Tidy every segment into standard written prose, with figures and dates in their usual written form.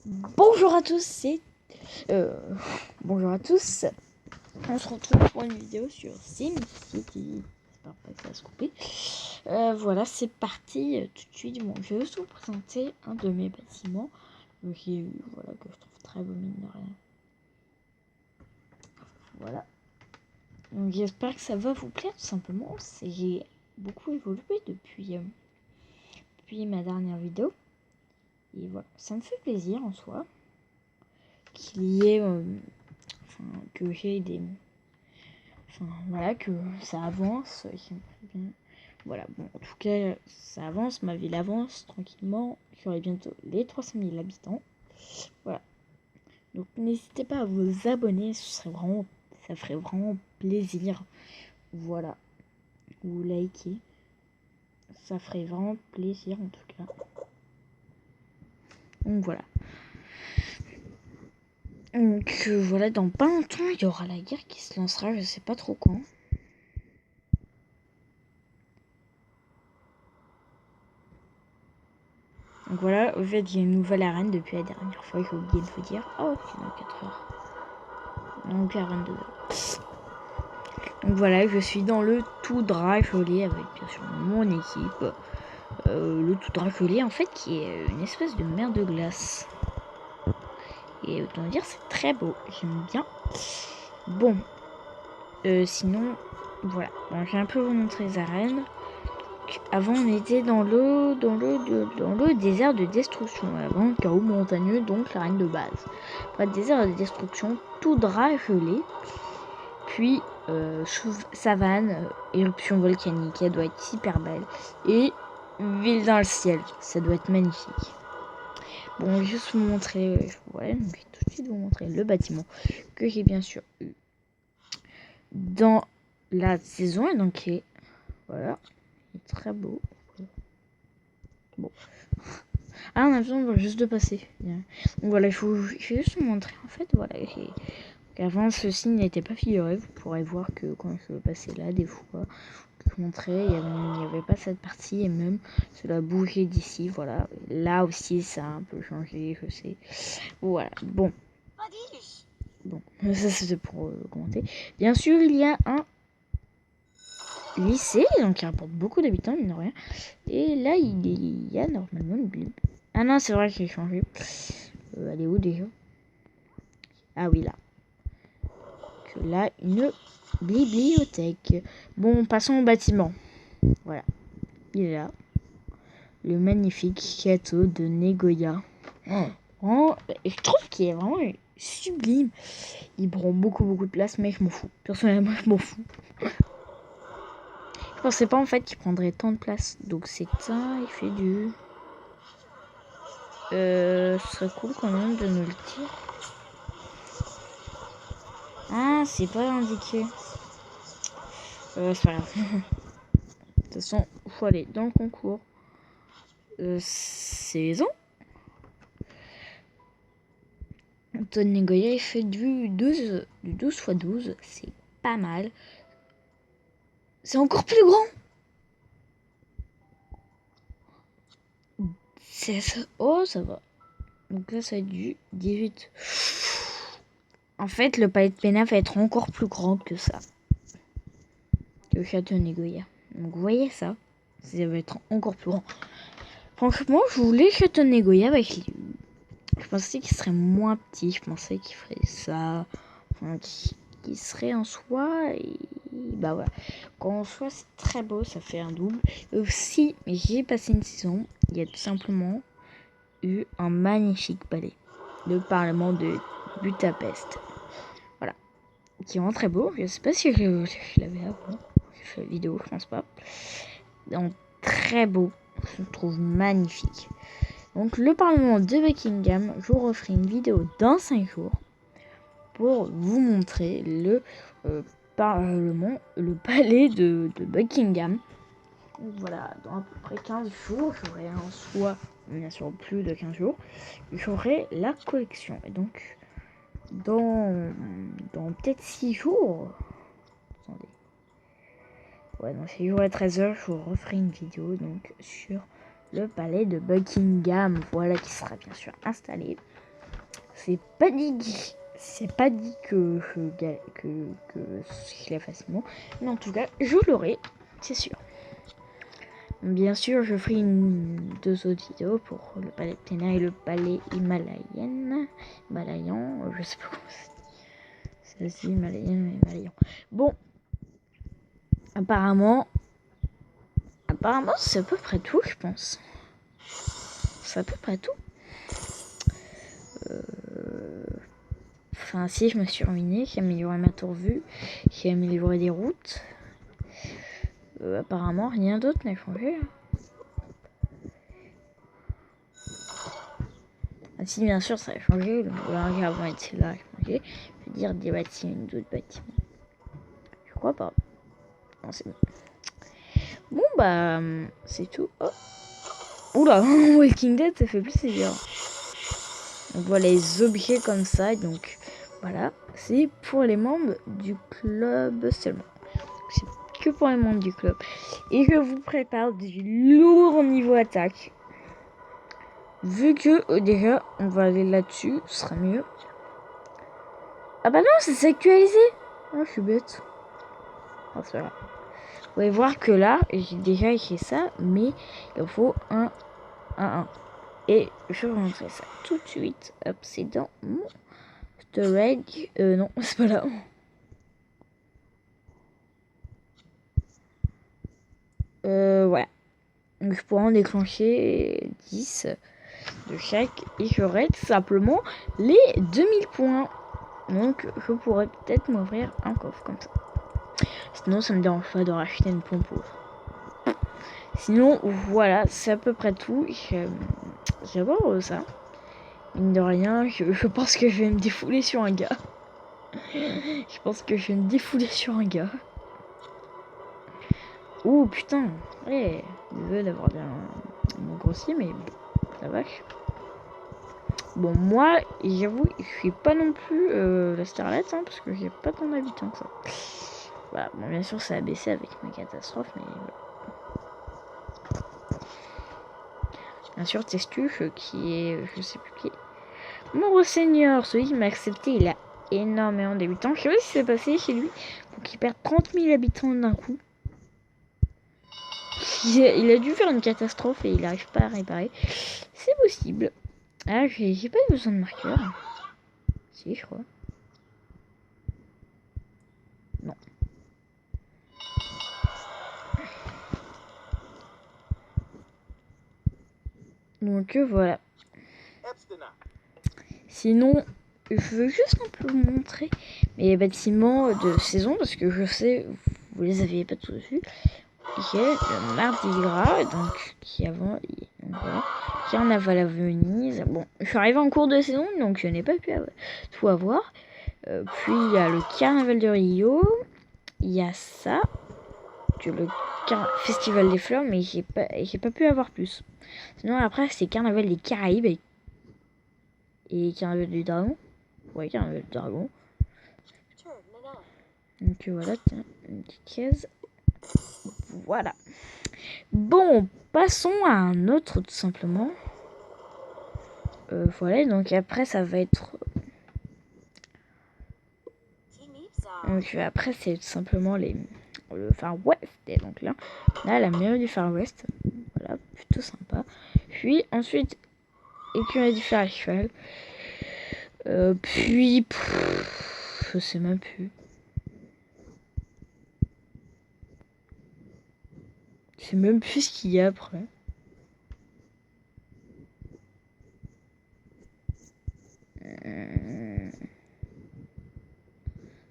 Bonjour à tous, bonjour à tous. On se retrouve pour une vidéo sur SimCity. J'espère pas que ça va se couper. Voilà, c'est parti. Tout de suite, bon, je vais vous présenter un de mes bâtiments que voilà, que je trouve très beau, mine de rien. Voilà. Donc j'espère que ça va vous plaire, tout simplement. J'ai beaucoup évolué depuis ma dernière vidéo. Et voilà, ça me fait plaisir en soi qu'il y ait que j'ai des voilà, que ça avance. Voilà, bon, en tout cas, ça avance, ma ville avance tranquillement. J'aurai bientôt les 300 000 habitants. Voilà. Donc n'hésitez pas à vous abonner, ça ferait vraiment plaisir. Voilà. Ou liker. Ça ferait vraiment plaisir en tout cas. Donc voilà. Donc voilà, dans pas longtemps, il y aura la guerre qui se lancera, je sais pas trop quand. Donc voilà, au fait, il y a une nouvelle arène depuis la dernière fois, j'ai oublié de vous dire. Oh, c'est dans 4 heures. Donc à 22 heures. Donc voilà, je suis dans le tout drap gelé avec bien sûr mon équipe. Le tout drap gelé en fait qui est une espèce de mer de glace. Et autant dire c'est très beau, j'aime bien. Bon, sinon, voilà. Bon, je vais un peu vous montrer les arènes. Avant on était dans le désert de destruction. Avant le chaos montagneux, donc l'arène de base. Après le désert de destruction, tout drap gelé. Puis savane, éruption volcanique, elle doit être hyper belle. Et ville dans le ciel, ça doit être magnifique. Bon, je vais juste vous montrer, ouais, donc je vais tout de suite vous montrer le bâtiment que j'ai bien sûr eu dans la saison, et donc voilà, il est très beau. Bon. Ah, on a besoin juste de passer. Donc voilà, je vais juste vous montrer en fait, voilà, avant ceci n'était pas figuré, vous pourrez voir que quand je passais là des fois, je montrais, il n'y avait pas cette partie et même cela bougeait d'ici, voilà. Là aussi ça a un peu changé, je sais. Voilà, bon. Ça c'était pour commenter. Bien sûr, il y a un lycée, donc il rapporte beaucoup d'habitants, mine de rien. Et là, il y a normalement une bible. Ah non, c'est vrai qu'il a changé. Elle est où déjà? Ah oui, là. Que là, une bibliothèque. Bon, passons au bâtiment. Voilà. Il est là. Le magnifique château de Nagoya. Oh, je trouve qu'il est vraiment sublime. Il prend beaucoup de place, mais je m'en fous. Personnellement, je m'en fous. Je pensais pas en fait qu'il prendrait tant de place. Donc c'est ça, il fait du... ce serait cool quand même de nous le dire. Ah, c'est pas indiqué. C'est pas grave. De toute façon, il faut aller dans le concours. Saison. Anton Nagoya, il fait du 12 x 12. C'est pas mal. C'est encore plus grand. C'est ça. Oh, ça va. Donc là, ça va être du 18. En fait, le palais de Pénaf va être encore plus grand que ça. Le château Nagoya. Donc vous voyez ça. Ça va être encore plus grand. Franchement, je voulais le château Nagoya avec les... Je pensais qu'il serait moins petit. Je pensais qu'il ferait ça. Enfin, qu'il serait en soi. Et bah voilà. Quand en soi, c'est très beau. Ça fait un double. Et aussi, j'ai passé une saison. Il y a tout simplement eu un magnifique palais. Le Parlement de Budapest. Voilà. Qui est vraiment très beau. Je sais pas si je l'avais avant. J'ai fait la vidéo, je pense pas. Donc très beau. Je le trouve magnifique. Donc le Parlement de Buckingham, je vous referai une vidéo dans 5 jours pour vous montrer le Parlement, le palais de Buckingham. Donc voilà, dans à peu près 15 jours, j'aurai en soi, bien sûr plus de 15 jours, j'aurai la collection. Et donc, dans peut-être 6 jours, attendez, ouais, dans 6 jours et 13 heures, je vous referai une vidéo donc sur le palais de Buckingham, voilà, qui sera bien sûr installé. c'est pas dit que je l'ai facilement, mais en tout cas, je l'aurai, c'est sûr. Bien sûr, je ferai deux autres vidéos pour le palais de Ténère et le palais himalayan. Je sais pas comment ça se dit. C'est aussi himalayan. Bon, apparemment, c'est à peu près tout, je pense. C'est à peu près tout. Enfin, si, je me suis ruiné, j'ai amélioré ma tour vue, j'ai amélioré des routes. Apparemment, rien d'autre n'a changé. Ah, si, bien sûr, ça a changé. Le moulin avant était là, a changé. Je veux dire, des bâtiments, d'autres bâtiments. Je crois pas. Non, c'est bon. Bon, bah, c'est tout. Oh. Oula, Walking Dead, ça fait plaisir. On voit les objets comme ça, donc voilà. C'est pour les membres du club seulement. C'est que pour les membres du club. Et je vous prépare du lourd niveau attaque. Vu que déjà on va aller là-dessus, ce sera mieux. Ah bah non, c'est actualisé. Oh, je suis bête. Oh, c'est pas grave. Vous pouvez voir que là, j'ai déjà écrit ça, mais il faut un. Et je vais montrer ça tout de suite. Hop, c'est dans mon storage. Non, c'est pas là. Voilà. Donc je pourrais en déclencher 10 de chaque et j'aurai tout simplement les 2000 points. Donc je pourrais peut-être m'ouvrir un coffre comme ça. Sinon ça me dérange pas de racheter une pompe. Sinon voilà, c'est à peu près tout. J'adore ça. Mine de rien, je pense que je vais me défouler sur un gars. Je pense que je vais me défouler sur un gars. Oh putain, ouais, désolé d'avoir bien grossier, mais la vache. Bon, moi, j'avoue, je suis pas non plus la starlet, hein, parce que j'ai pas tant d'habitants que ça. Voilà, bon, bien sûr, ça a baissé avec ma catastrophe, mais voilà. Bien sûr, Testuche, qui est, je sais plus qui est. Mon seigneur, celui qui m'a accepté, il a énormément d'habitants. Je sais pas ce qui s'est passé chez lui pour qu'il perde 30 000 habitants d'un coup. Il a dû faire une catastrophe et il n'arrive pas à réparer. C'est possible. Ah, j'ai pas besoin de marqueur. Si, je crois. Non. Donc voilà. Sinon, je veux juste un peu vous montrer mes bâtiments de saison parce que je sais, vous les aviez pas tous vus. Il y a le Mardi Gras, donc qui avant, donc voilà, Carnaval à Venise. Bon, je suis arrivée en cours de saison, donc je n'ai pas pu tout avoir. Puis il y a le Carnaval de Rio, il y a ça, le Festival des Fleurs, mais j'ai pas pu avoir plus. Sinon après c'est Carnaval des Caraïbes et Carnaval du Dragon. Ouais, Carnaval du Dragon. Donc voilà, tiens, une petite caisse. Voilà. Bon, passons à un autre tout simplement. Voilà, donc après ça va être... Donc après c'est tout simplement le Far West. Et donc là la mairie du Far West. Voilà, plutôt sympa. Puis ensuite, écurie du fer à cheval. Puis... je sais même plus. Je sais même plus ce qu'il y a après.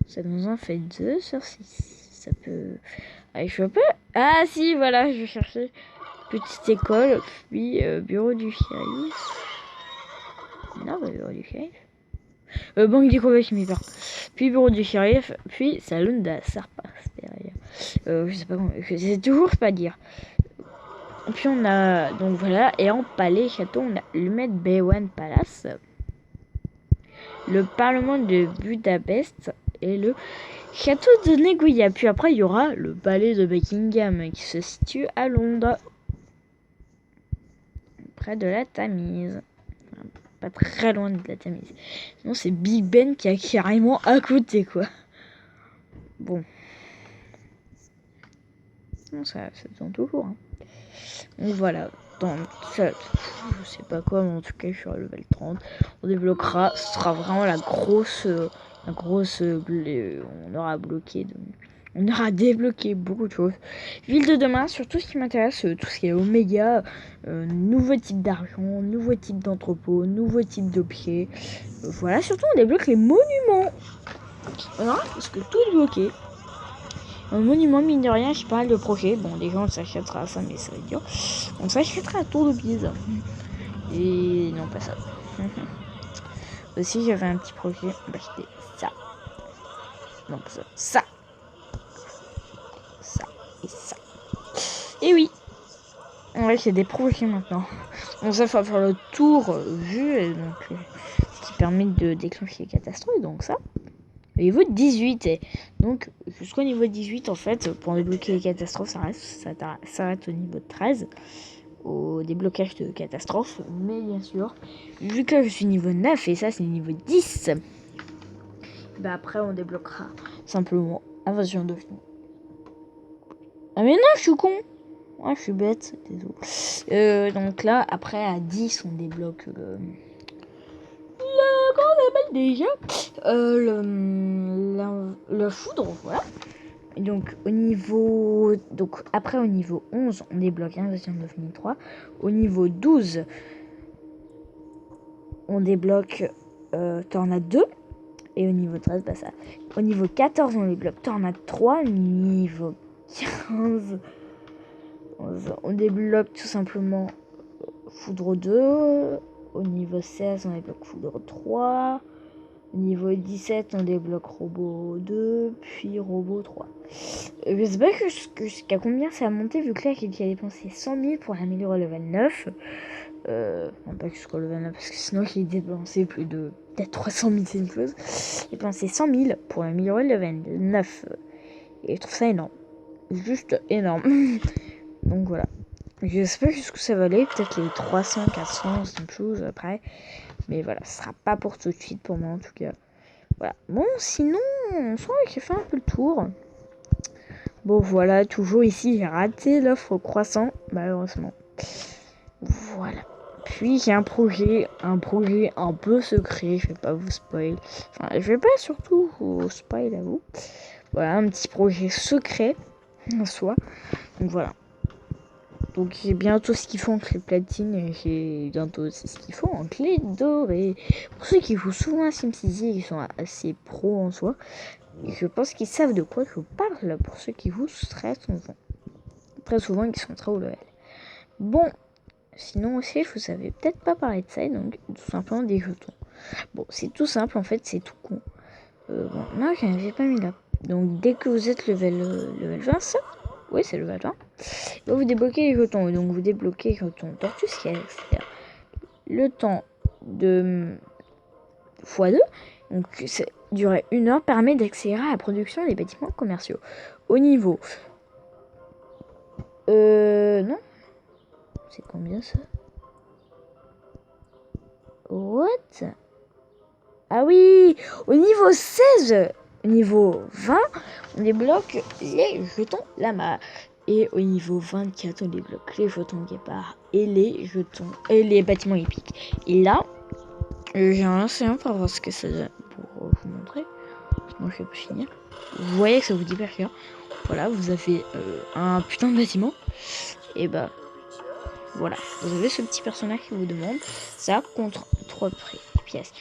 Ça nous en fait 2 sur 6. Ça peut... Allez, je vois pas... Ah si, voilà, je vais chercher. Petite école, puis bureau du shérif. Non, bah, bureau du shérif. Banque du commerce, je m'y perds. Puis bureau du shérif, puis salon de la Sarpa. Je sais pas comment... Je sais toujours pas dire. Puis on a... Donc voilà, et en palais, château, on a le Med Baywan Palace. Le Parlement de Budapest et le château de Neguya. Puis après, il y aura le palais de Buckingham qui se situe à Londres, près de la Tamise. pas très loin de la Tamise. Sinon, c'est Big Ben qui est carrément à côté, quoi. Bon. Non, ça tourne toujours. Hein. Donc voilà. Dans ça, je sais pas quoi, mais en tout cas, je suis à level 30. On débloquera. Ce sera vraiment la grosse. On aura bloqué. On aura débloqué beaucoup de choses. Ville de demain, surtout ce qui m'intéresse, tout ce qui est Oméga, nouveau type d'argent, nouveau type d'entrepôt, nouveau type d'objet. Voilà, surtout on débloque les monuments. Voilà, parce que tout est bloqué. Un monument, mine de rien, j'ai pas mal de projets. Bon, les gens s'achètera ça, mais ça va être dur. On s'achètera un tour de bise. Et non, pas ça. Aussi, j'avais un petit projet d'acheter ça. Non, pas ça. Ça. Ça et ça. Et oui. Ouais, c'est des projets maintenant. Donc ça, faut faire le tour vu, donc ce qui permet de déclencher les catastrophes, donc ça. Au niveau 18, et donc jusqu'au niveau 18, en fait, pour débloquer les catastrophes, ça s'arrête au niveau 13, au déblocage de catastrophes. Mais bien sûr, vu que je suis niveau 9 et ça c'est niveau 10, bah après on débloquera simplement Invasion de Fini. Ah mais non, je suis con. Ouais, je suis bête, désolé. Donc là, après à 10, on débloque comment on appelle déjà le foudre, voilà. Et donc après au niveau 11, on débloque Invasion de 2003. Au niveau 12, on débloque Tornade 2. Et au niveau 13, bah ça. Au niveau 14, on débloque Tornade 3. Niveau 15, on débloque tout simplement Foudre 2. Au niveau 16, on débloque Foudre 3. Au niveau 17, on débloque Robot 2, puis Robot 3. Je sais pas jusqu'à combien ça a monté, vu que là, il a dépensé 100 000 pour l'améliorer au level 9. Non, pas jusqu'au level 9, parce que sinon, il a dépensé plus de peut-être 300 000, c'est une chose. Il a dépensé 100 000 pour l'améliorer au level 9. Et je trouve ça énorme. Juste énorme. Donc voilà. Je sais pas jusqu'où ça va aller, peut-être les 300, 400, c'est une chose après. Mais voilà, ce sera pas pour tout de suite pour moi en tout cas. Voilà. Bon, sinon, on sent que j'ai fait un peu le tour. Bon, voilà, toujours ici, j'ai raté l'offre croissant, malheureusement. Voilà. Puis j'ai un projet un peu secret, je vais pas vous spoil. Enfin, je vais pas surtout vous spoil à vous. Voilà, un petit projet secret en soi. Donc voilà. Donc j'ai bientôt ce qu'il faut en clé platine et j'ai bientôt aussi ce qu'il faut en clé dorée. Pour ceux qui jouent souvent à SimCity et qui sont assez pros en soi, et je pense qu'ils savent de quoi je parle pour ceux qui jouent très souvent et qui sont très haut level. Bon, sinon aussi je vous avais peut-être pas parlé de ça, donc tout simplement des jetons. Bon, c'est tout simple en fait, c'est tout con. Bon, non, je n'avais pas mis là. Donc dès que vous êtes level 20, ça, oui c'est level 20. Là, vous débloquez les jetons. Et donc, vous débloquez les jetons Tortue, c'est-à-dire le temps de x2. Donc, ça durer 1 heure, permet d'accélérer la production des bâtiments commerciaux. Au niveau. Non. C'est combien ça? What? Ah oui! Au niveau 16, au niveau 20, on débloque les jetons lama. Et au niveau 24, on débloque les jetons guépard et les bâtiments épiques. Et là, j'ai un lancé un pour voir ce que ça donne pour vous montrer. Sinon, je vais pas finir. Vous voyez que ça vous dit pas rien. Voilà, vous avez un putain de bâtiment. Et bah, voilà. Vous avez ce petit personnage qui vous demande ça contre 3 pièces.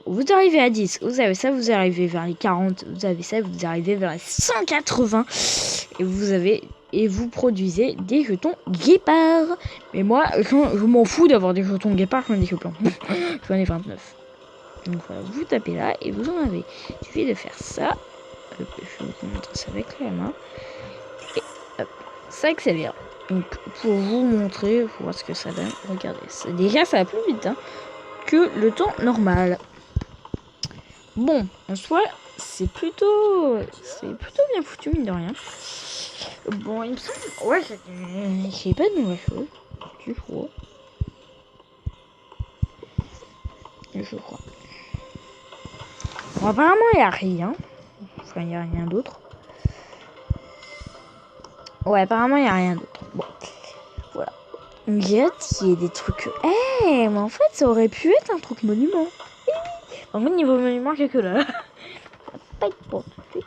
Vous arrivez à 10, vous avez ça, vous arrivez vers les 40, vous avez ça, vous arrivez vers les 180. Et vous produisez des jetons guépards. Mais moi, je m'en fous d'avoir des jetons guépards, j'en ai que plein. J'en ai 29. Donc voilà, vous tapez là et vous en avez. Il suffit de faire ça. Je vais vous montrer ça avec la main. Et hop, ça accélère. Donc pour vous montrer, pour voir ce que ça donne, regardez. Déjà, ça va plus vite que le temps normal. Bon, en soi, c'est plutôt bien foutu, mine de rien. Bon, il me semble... Ouais, j'ai pas de nouvelles choses, je crois. je crois. Bon, apparemment, il n'y a rien. Enfin, il n'y a rien d'autre. Ouais, apparemment, il n'y a rien d'autre. Bon, voilà. J'ai hâte qu'il y ait des trucs... Eh, mais en fait, ça aurait pu être un truc monument. En fait, niveau monument, j'ai que là. Pas être pour tout de suite.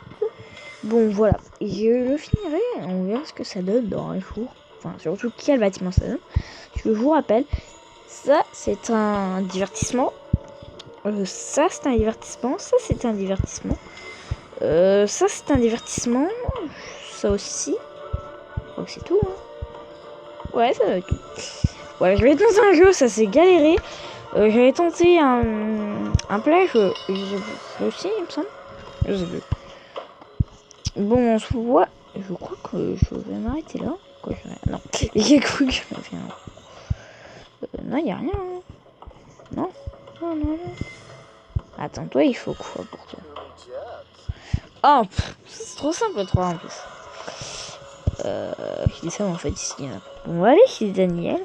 Bon, voilà. Je le finirai. On verra ce que ça donne dans un jour. Enfin, surtout quel bâtiment ça donne. Je vous rappelle, ça, c'est un divertissement. Ça, c'est un divertissement. Ça, c'est un divertissement. Ça, c'est un divertissement. Ça aussi. Je crois que c'est tout. Hein. Ouais, ça doit être tout. Voilà, je vais tenter un jeu, ça c'est galéré. J'avais tenté un plage. Je aussi, il me semble. Je sais plus. Bon, on se voit. Je crois que je vais m'arrêter là. Quoi, non, j'ai cru que je m'avais fait un... non, il n'y a rien. Hein. Non. Non, non, non. Attends, toi, il faut quoi pour toi? Oh, c'est trop simple, 3 en plus. Je dis ça, mais en fait, ici, il y en a pas. Bon, on va aller chez Daniel.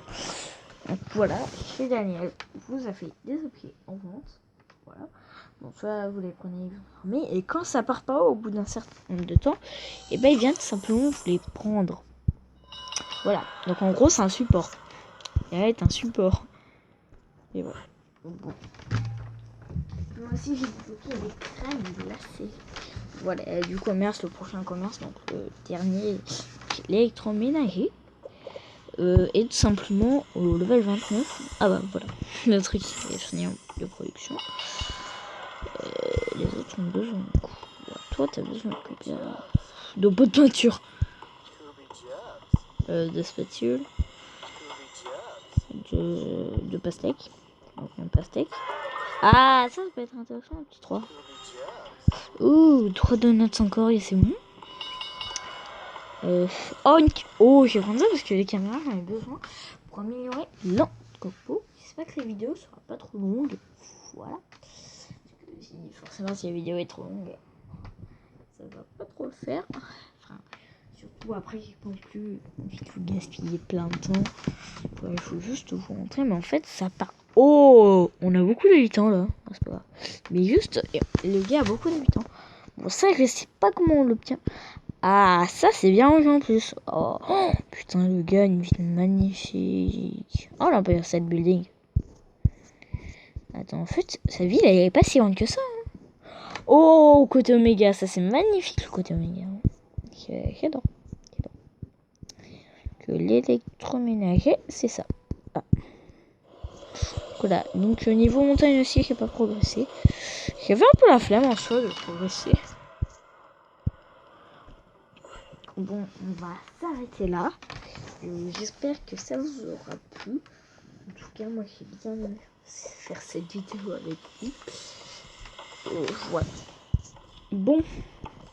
Donc voilà, chez Daniel, vous avez des objets en vente. Voilà. Donc soit vous les prenez, vous fermez. Et quand ça part pas au bout d'un certain nombre de temps, et ben il vient tout simplement vous les prendre. Voilà. Donc en gros, c'est un support. Il est un support. Et voilà. Bon. Moi aussi, j'ai bloqué des crèmes glacées. Voilà, du commerce, le prochain commerce, donc le dernier, l'électroménager. Et tout simplement au level 29. Ah bah voilà, le truc est fini de production. Les autres ont besoin de coup. Voilà, toi t'as besoin de pots de peinture. De spatule. De pastèque. Donc un pastèque. Ah, ça peut être intéressant, un petit 3. Ouh, 3 donuts encore, et c'est bon. Oh, je vais prendre ça parce que les caméras, j'en ai besoin pour améliorer l'encopo. J'espère que la vidéo sera pas trop longue. Voilà. Parce que forcément, si la vidéo est trop longue, ça va pas trop le faire. Enfin, surtout après, je pense plus envie de vous gaspiller plein de temps. Ouais, il faut juste vous montrer, mais en fait, ça part. Oh, on a beaucoup d'habitants là. Ah, c'est pas grave. Mais juste, le gars a beaucoup d'habitants. Bon, ça, je sais pas comment on l'obtient. Ah, ça c'est bien rangé en plus. Oh, putain, le gars a une ville magnifique. Oh, l'Empire State Building. Attends, en fait, sa ville, elle est pas si grande que ça. Hein. Oh, côté Oméga, ça c'est magnifique le côté Oméga. J'adore. Que l'électroménager, c'est ça. Ah. Voilà, donc le niveau montagne aussi, j'ai pas progressé. J'avais un peu la flemme en soi de progresser. Bon, on va s'arrêter là. J'espère que ça vous aura plu. En tout cas, moi j'ai bien aimé faire cette vidéo avec vous. Voilà. Bon,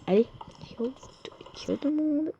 allez, ciao tout le monde.